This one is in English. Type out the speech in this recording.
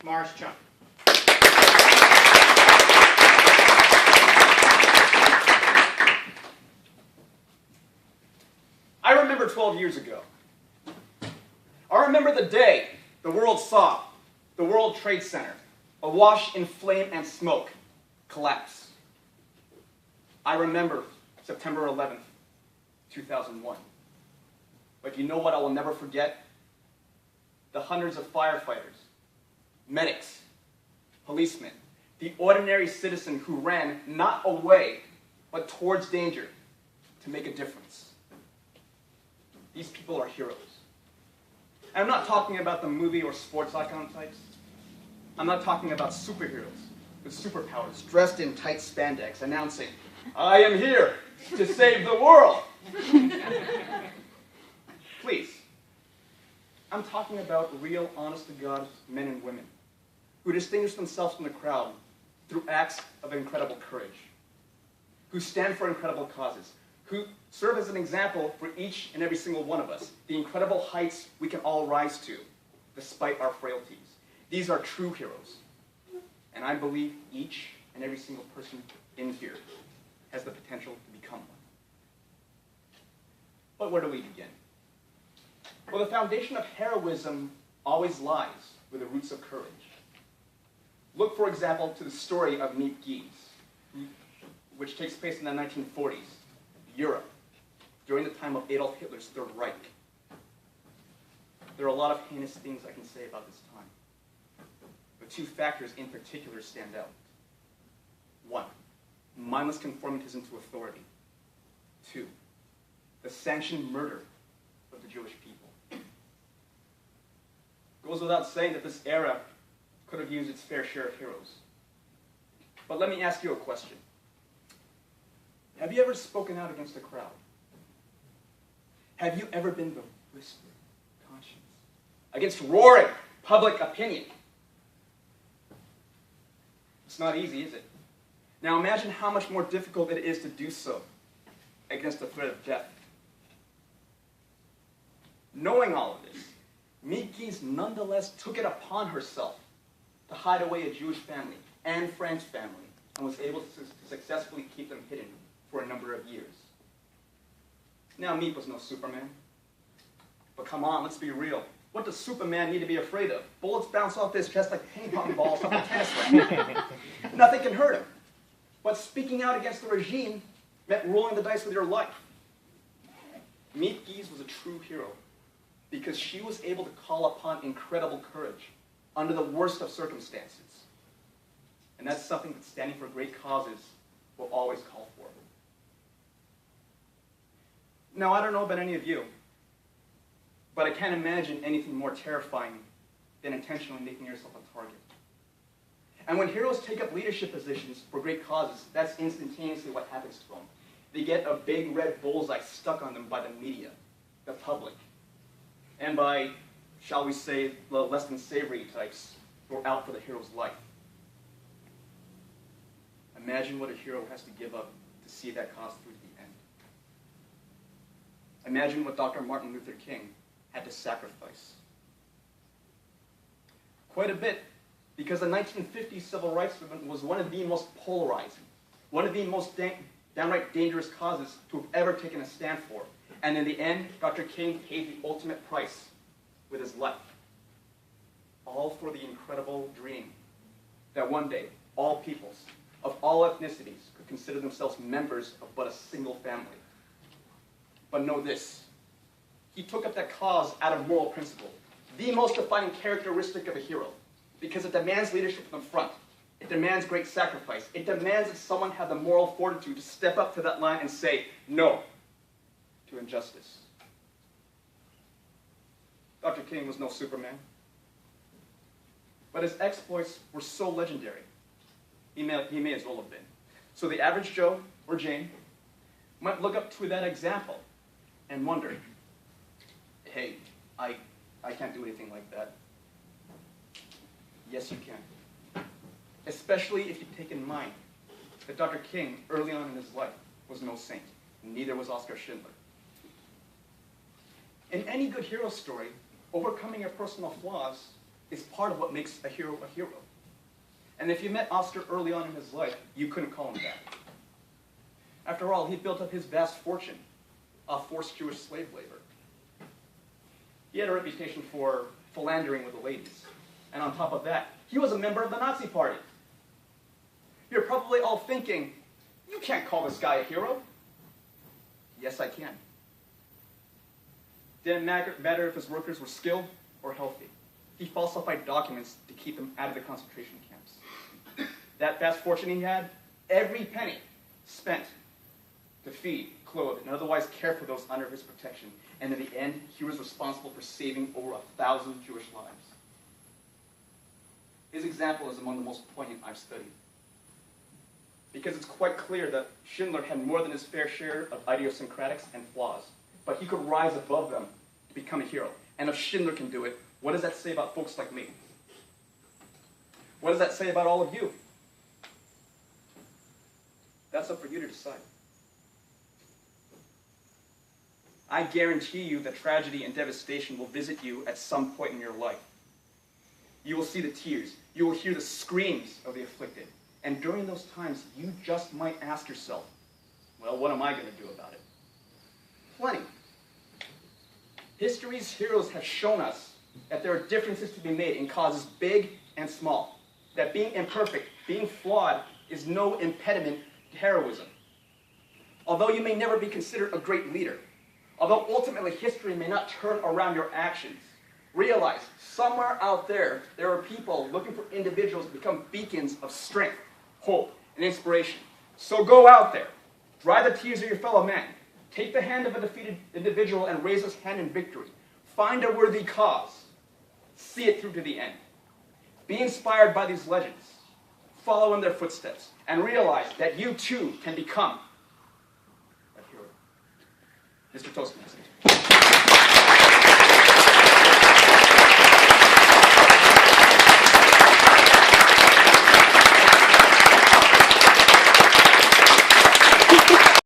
Mars Chunk. I remember 12 years ago. I remember the day the world saw the World Trade Center, awash in flame and smoke, collapse. I remember September 11th, 2001. But you know what I will never forget? The hundreds of firefighters, medics, policemen, the ordinary citizen who ran not away, but towards danger to make a difference. These people are heroes. And I'm not talking about the movie or sports icon types. I'm not talking about superheroes with superpowers dressed in tight spandex announcing, "I am here to save the world." Please. I'm talking about real, honest-to-God men and women who distinguish themselves from the crowd through acts of incredible courage, who stand for incredible causes, who serve as an example for each and every single one of us, the incredible heights we can all rise to, despite our frailties. These are true heroes, and I believe each and every single person in here has the potential to become one. But where do we begin? Well, the foundation of heroism always lies with the roots of courage. Look, for example, to the story of Meet Geese, which takes place in the 1940s, Europe, during the time of Adolf Hitler's Third Reich. There are a lot of heinous things I can say about this time, but two factors in particular stand out. One, mindless conformism to authority. Two, the sanctioned murder of the Jewish people. It goes without saying that this era could have used its fair share of heroes. But let me ask you a question. Have you ever spoken out against a crowd? Have you ever been the whispered conscience against roaring public opinion? It's not easy, is it? Now imagine how much more difficult it is to do so against the threat of death. Knowing all of this, Meet Geese nonetheless took it upon herself to hide away a Jewish family and French family and was able to successfully keep them hidden for a number of years. Now, Meet was no Superman. But come on, let's be real. What does Superman need to be afraid of? Bullets bounce off his chest like ping pong balls off a tennis racket. Nothing can hurt him. But speaking out against the regime meant rolling the dice with your life. Meet Geese was a true hero because she was able to call upon incredible courage under the worst of circumstances. And that's something that standing for great causes will always call for. Now, I don't know about any of you, but I can't imagine anything more terrifying than intentionally making yourself a target. And when heroes take up leadership positions for great causes, that's instantaneously what happens to them. They get a big red bullseye stuck on them by the media, the public, and by, shall we say, the less than savory types who are out for the hero's life. Imagine what a hero has to give up to see that cause through to the end. Imagine what Dr. Martin Luther King had to sacrifice. Quite a bit, because the 1950s civil rights movement was one of the most polarizing, one of the most downright dangerous causes to have ever taken a stand for. And in the end, Dr. King paid the ultimate price with his life. All for the incredible dream that one day all peoples of all ethnicities could consider themselves members of but a single family. But know this, he took up that cause out of moral principle, the most defining characteristic of a hero, because it demands leadership from the front. It demands great sacrifice. It demands that someone have the moral fortitude to step up to that line and say no to injustice. Dr. King was no Superman, but his exploits were so legendary, he may as well have been. So the average Joe or Jane might look up to that example and wonder, hey, I can't do anything like that. Yes, you can. Especially if you take in mind that Dr. King, early on in his life, was no saint. Neither was Oskar Schindler. In any good hero story, overcoming your personal flaws is part of what makes a hero a hero. And if you met Oscar early on in his life, you couldn't call him that. After all, he built up his vast fortune off forced Jewish slave labor. He had a reputation for philandering with the ladies. And on top of that, he was a member of the Nazi Party. You're probably all thinking, you can't call this guy a hero. Yes, I can. Didn't matter if his workers were skilled or healthy. He falsified documents to keep them out of the concentration camps. That vast fortune he had, every penny spent to feed, clothe, and otherwise care for those under his protection. And in the end, he was responsible for saving over 1,000 Jewish lives. His example is among the most poignant I've studied. Because it's quite clear that Schindler had more than his fair share of idiosyncratics and flaws, but he could rise above them to become a hero. And if Schindler can do it, what does that say about folks like me? What does that say about all of you? That's up for you to decide. I guarantee you that tragedy and devastation will visit you at some point in your life. You will see the tears. You will hear the screams of the afflicted. And during those times, you just might ask yourself, well, what am I going to do about it? Plenty. History's heroes have shown us that there are differences to be made in causes big and small. That being imperfect, being flawed, is no impediment to heroism. Although you may never be considered a great leader, although ultimately history may not turn around your actions, realize somewhere out there, there are people looking for individuals to become beacons of strength, hope, and inspiration. So go out there, dry the tears of your fellow man, take the hand of a defeated individual and raise his hand in victory. Find a worthy cause. See it through to the end. Be inspired by these legends. Follow in their footsteps and realize that you too can become a hero. Mr. Toastmaster.